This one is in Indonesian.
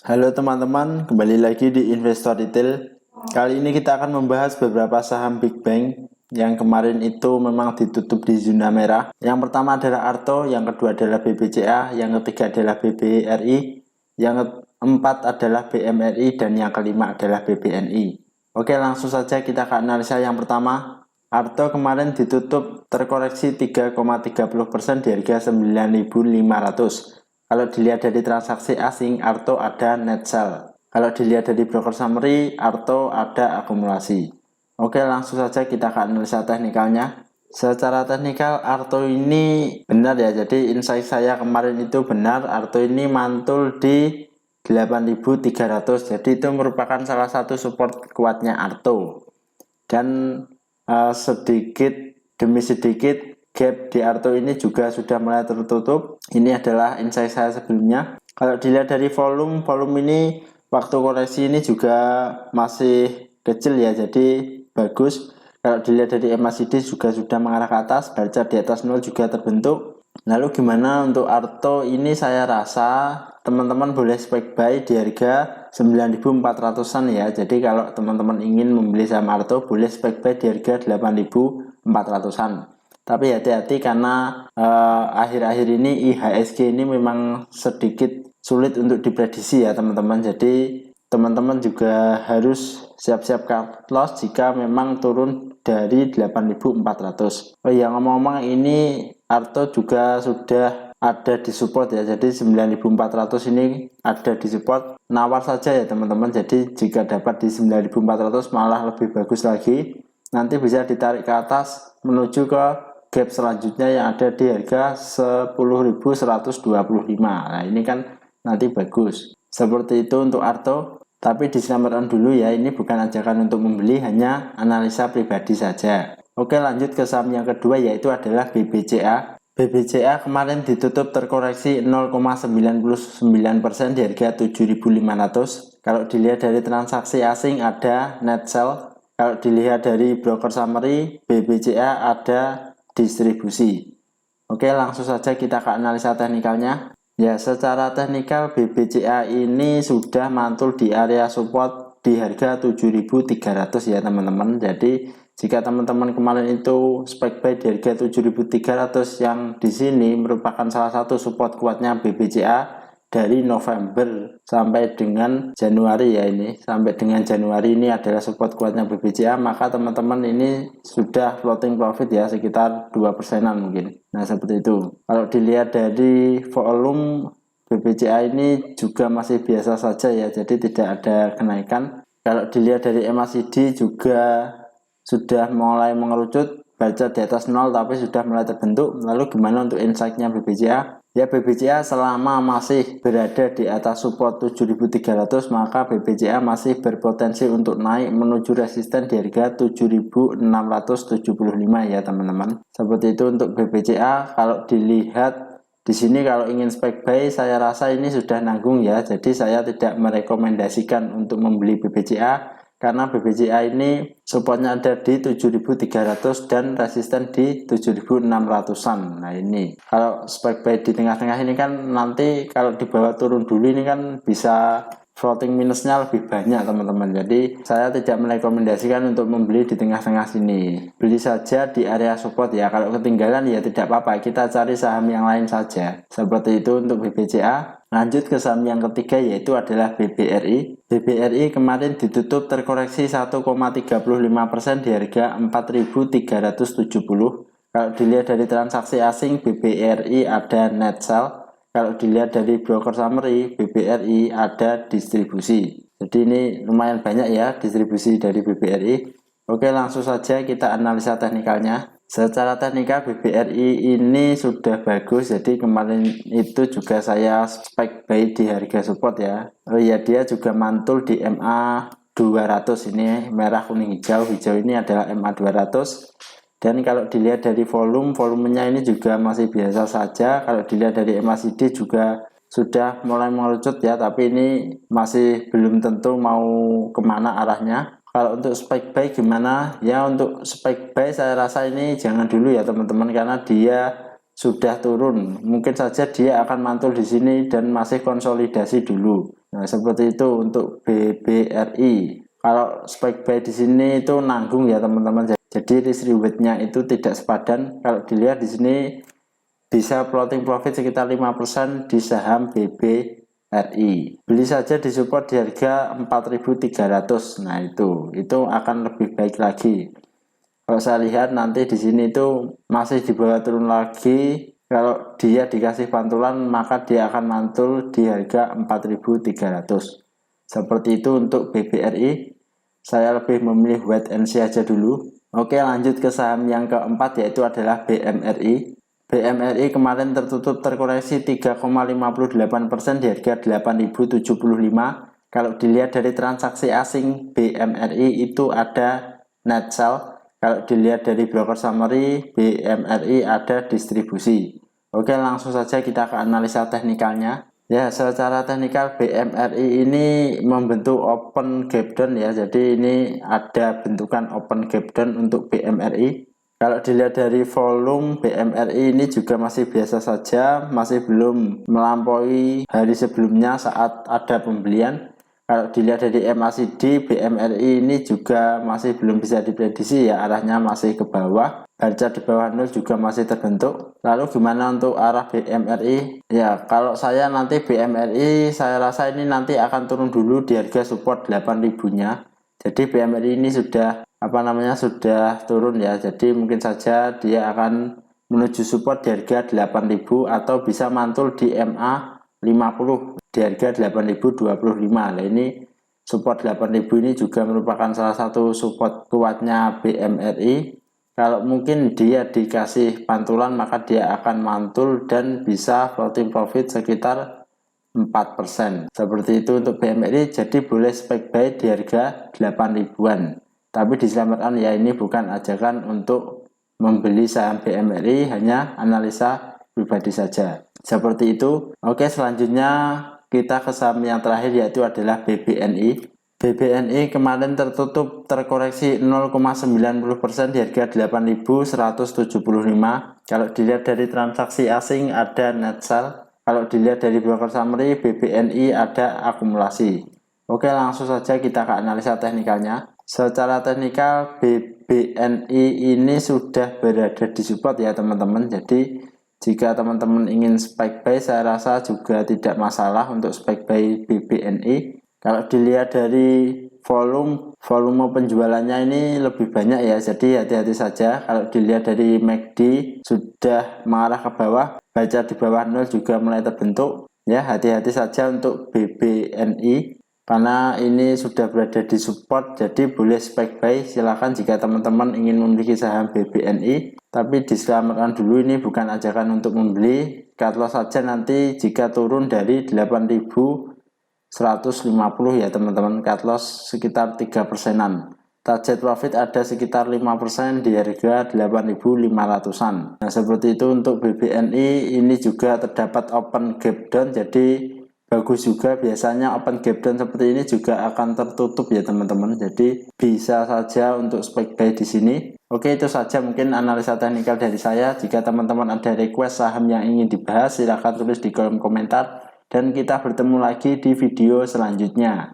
Halo teman-teman, kembali lagi di Investor Retail. Kali ini kita akan membahas beberapa saham Big Bang yang kemarin itu memang ditutup di zona merah. Yang pertama adalah Arto, yang kedua adalah BBCA, yang ketiga adalah BBRI, yang keempat adalah BMRI, dan yang kelima adalah BBNI. Oke, langsung saja kita ke analisa yang pertama. Arto kemarin ditutup terkoreksi 3,30% di harga 9.500. Kalau dilihat dari transaksi asing, Arto ada net sell. Kalau dilihat dari broker summary, Arto ada akumulasi. Oke, langsung saja kita ke analisa teknikalnya. Secara teknikal, Arto ini benar ya. Jadi insight saya kemarin itu benar. Arto ini mantul di 8.300. Jadi itu merupakan salah satu support kuatnya Arto. Dan sedikit demi sedikit gap di Arto ini juga sudah mulai tertutup. Ini adalah insight saya sebelumnya. Kalau dilihat dari volume ini waktu koreksi ini juga masih kecil ya, jadi bagus. Kalau dilihat dari MACD juga sudah mengarah ke atas, bar chart di atas 0 juga terbentuk. Lalu gimana untuk Arto ini, saya rasa teman-teman boleh spek buy di harga 9.400-an ya. Jadi kalau teman-teman ingin membeli saham Arto boleh spek buy di harga 8.400-an. Tapi hati-hati karena akhir-akhir ini IHSG ini memang sedikit sulit untuk diprediksi ya teman-teman. Jadi teman-teman juga harus siap-siap cut loss jika memang turun dari 8.400. Oh ya, ngomong-ngomong ini Arto juga sudah ada di support ya. Jadi 9.400 ini ada di support. Nawar saja ya teman-teman. Jadi jika dapat di 9.400 malah lebih bagus lagi. Nanti bisa ditarik ke atas menuju ke gap selanjutnya yang ada di harga 10.125. Nah, ini kan nanti bagus. Seperti itu untuk Arto. Tapi disampaikan dulu ya, ini bukan ajakan untuk membeli, hanya analisa pribadi saja. Oke, lanjut ke saham yang kedua yaitu adalah BBCA. BBCA kemarin ditutup terkoreksi 0,99% di harga 7.500. Kalau dilihat dari transaksi asing ada net sell. Kalau dilihat dari broker summary, BBCA ada distribusi. Oke, langsung saja kita ke analisa teknikalnya. Ya, secara teknikal BBCA ini sudah mantul di area support di harga 7.300 ya teman-teman. Jadi jika teman-teman kemarin itu spek buy di harga 7.300, yang di sini merupakan salah satu support kuatnya BBCA dari November sampai dengan Januari ya, ini sampai dengan Januari ini adalah support kuatnya BBCA, maka teman-teman ini sudah floating profit ya, sekitar 2%-an mungkin. Nah, seperti itu. Kalau dilihat dari volume, BBCA ini juga masih biasa saja ya, jadi tidak ada kenaikan. Kalau dilihat dari MACD juga sudah mulai mengerucut, baca di atas 0 tapi sudah mulai terbentuk. Lalu gimana untuk insight-nya BBCA? Ya, BBCA selama masih berada di atas support 7.300 maka BBCA masih berpotensi untuk naik menuju resisten di harga 7.675 ya teman-teman. Seperti itu untuk BBCA. Kalau dilihat di sini, kalau ingin spek buy saya rasa ini sudah nanggung ya. Jadi saya tidak merekomendasikan untuk membeli BBCA karena BBCA ini supportnya ada di 7.300 dan resisten di 7.600-an. Nah, ini kalau spek buy di tengah-tengah ini kan nanti kalau dibawa turun dulu ini kan bisa floating minusnya lebih banyak teman-teman. Jadi saya tidak merekomendasikan untuk membeli di tengah-tengah sini. Beli saja di area support ya. Kalau ketinggalan ya tidak apa-apa, kita cari saham yang lain saja. Seperti itu untuk BBCA. Lanjut ke saham yang ketiga yaitu adalah BBRI. BBRI kemarin ditutup terkoreksi 1,35% di harga 4.370. Kalau dilihat dari transaksi asing, BBRI ada net sell. Kalau dilihat dari broker summary, BBRI ada distribusi. Jadi ini lumayan banyak ya distribusi dari BBRI. Oke, langsung saja kita analisa teknikalnya. Secara teknikal BBRI ini sudah bagus, jadi kemarin itu juga saya spek buy di harga support ya. Oh ya, dia juga mantul di MA 200, ini merah kuning hijau. Hijau ini adalah MA 200. Dan kalau dilihat dari volumenya ini juga masih biasa saja. Kalau dilihat dari MACD juga sudah mulai mengerucut ya, tapi ini masih belum tentu mau kemana arahnya. Kalau untuk spike buy gimana? Ya, untuk spike buy saya rasa ini jangan dulu ya teman-teman, karena dia sudah turun. Mungkin saja dia akan mantul di sini dan masih konsolidasi dulu. Nah, seperti itu untuk BBRI. Kalau spike buy di sini itu nanggung ya teman-teman. Jadi risk reward-nya itu tidak sepadan. Kalau dilihat di sini bisa floating profit sekitar 5% di saham BBRI. Beli saja di support di harga 4.300. Nah, itu akan lebih baik lagi. Kalau saya lihat nanti di sini itu masih di bawah turun lagi. Kalau dia dikasih pantulan maka dia akan mantul di harga 4.300. Seperti itu untuk BBRI. Saya lebih memilih wait and see aja dulu. Oke, lanjut ke saham yang keempat yaitu adalah BMRI. BMRI kemarin tertutup terkoreksi 3,58% di harga 8.075. Kalau dilihat dari transaksi asing BMRI itu ada net sell. Kalau dilihat dari broker summary, BMRI ada distribusi. Oke, langsung saja kita ke analisa teknikalnya. Ya, secara teknikal BMRI ini membentuk open gap down ya. Jadi ini ada bentukan open gap down untuk BMRI. Kalau dilihat dari volume, BMRI ini juga masih biasa saja, masih belum melampaui hari sebelumnya saat ada pembelian. Kalau dilihat dari MACD, BMRI ini juga masih belum bisa diprediksi ya, arahnya masih ke bawah. Harga di bawah 0 juga masih terbentuk. Lalu gimana untuk arah BMRI? Ya, kalau saya nanti BMRI, saya rasa ini nanti akan turun dulu di harga support 8.000-nya. Jadi BMRI ini sudah sudah turun ya. Jadi mungkin saja dia akan menuju support di harga 8.000 atau bisa mantul di MA 50 di harga 8.025. Nah, ini support 8.000 ini juga merupakan salah satu support kuatnya BMRI. Kalau mungkin dia dikasih pantulan maka dia akan mantul dan bisa floating profit sekitar 4%. Seperti itu untuk BMRI. Jadi boleh spek buy di harga 8.000-an. Tapi diselamatkan ya, ini bukan ajakan untuk membeli saham BMRI, hanya analisa pribadi saja. Seperti itu. Oke, selanjutnya kita ke saham yang terakhir yaitu adalah BBNI. BBNI kemarin tertutup terkoreksi 0,90% di harga 8.175. Kalau dilihat dari transaksi asing ada net sell. Kalau dilihat dari broker summary, BBNI ada akumulasi. Oke, langsung saja kita ke analisa teknikalnya. Secara teknikal BBNI ini sudah berada di support ya teman-teman. Jadi jika teman-teman ingin spike buy, saya rasa juga tidak masalah untuk spike buy BBNI. Kalau dilihat dari volume penjualannya ini lebih banyak ya, jadi hati-hati saja. Kalau dilihat dari MACD sudah mengarah ke bawah, baca di bawah 0 juga mulai terbentuk. Ya, hati-hati saja untuk BBNI karena ini sudah berada di support, jadi boleh spike buy. Silahkan jika teman-teman ingin memiliki saham BBNI. Tapi diselamatkan dulu, ini bukan ajakan untuk membeli. Cut loss saja nanti jika turun dari 8.150 ya teman-teman. Cut loss sekitar 3%-an. Target profit ada sekitar 5% di harga 8.500-an. Nah, seperti itu untuk BBNI. Ini juga terdapat open gap down, jadi bagus juga. Biasanya open gap down seperti ini juga akan tertutup ya teman-teman. Jadi bisa saja untuk spike buy di sini. Oke, itu saja mungkin analisa teknikal dari saya. Jika teman-teman ada request saham yang ingin dibahas, silahkan tulis di kolom komentar. Dan kita bertemu lagi di video selanjutnya.